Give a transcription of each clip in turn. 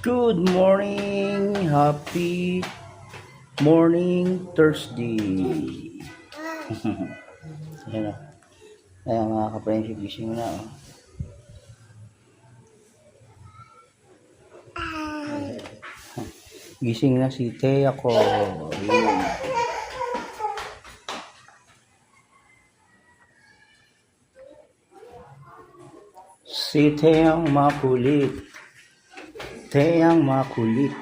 Good morning! Happy morning Thursday! Ayan o. Ayan mga ka-friendship, gising na o. Gising na si Thea ko. Ayun. Si Theyang makulit. Theyang makulit.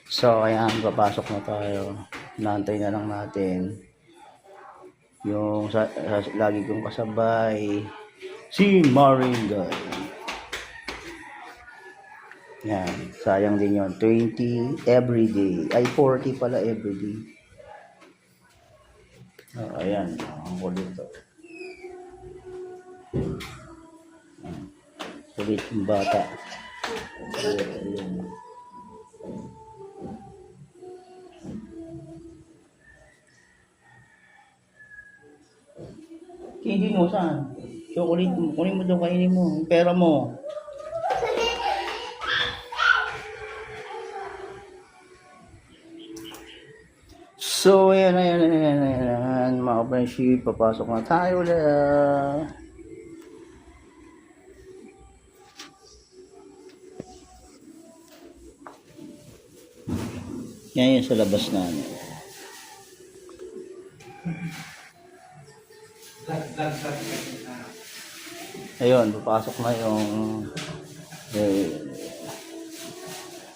So, ayan, papasok na tayo. Naantay na lang natin yung lagi kong kasabay, si Maringay. Yan, sayang din yun. 20 everyday. Ay, 40 pala everyday. Oh, ayan, ang kulit to. Kulit yung bata. Ayan. Hindi mo, saan? Chocolate mo. Kunin mo daw, kainin mo. Yung pera mo. So, ayan. Mga friendship, papasok na tayo ulit. Yan yung sa labas na. Ayun, papasok na yung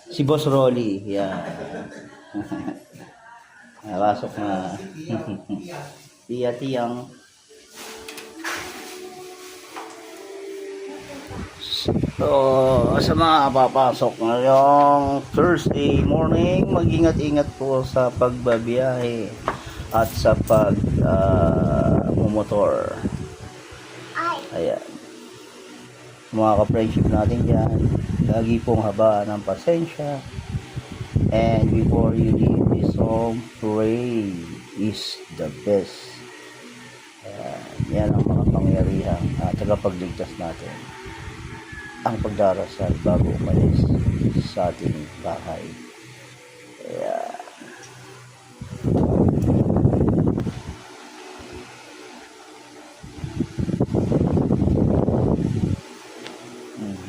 si Boss Rolly. Yan. Pasok na. Tiyang. So, sa mga papasok ngayong Thursday morning, mag-ingat-ingat po sa pagbabiyahe at sa pag-motor. Ayan. Mga ka-friendship natin dyan, lagi pong habaan ng pasensya. And before you leave this home, pray is the best. Yan ang mga pangyarihan at tagapagligtas natin. Ang pagdarasal bago umalis sa ating bahay.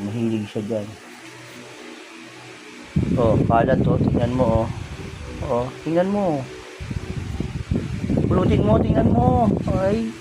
Mahilig siya dyan. Oh, kalat to. Tingnan mo, oh. Oh, tingnan mo. Pulutin mo, tingnan mo. Ay.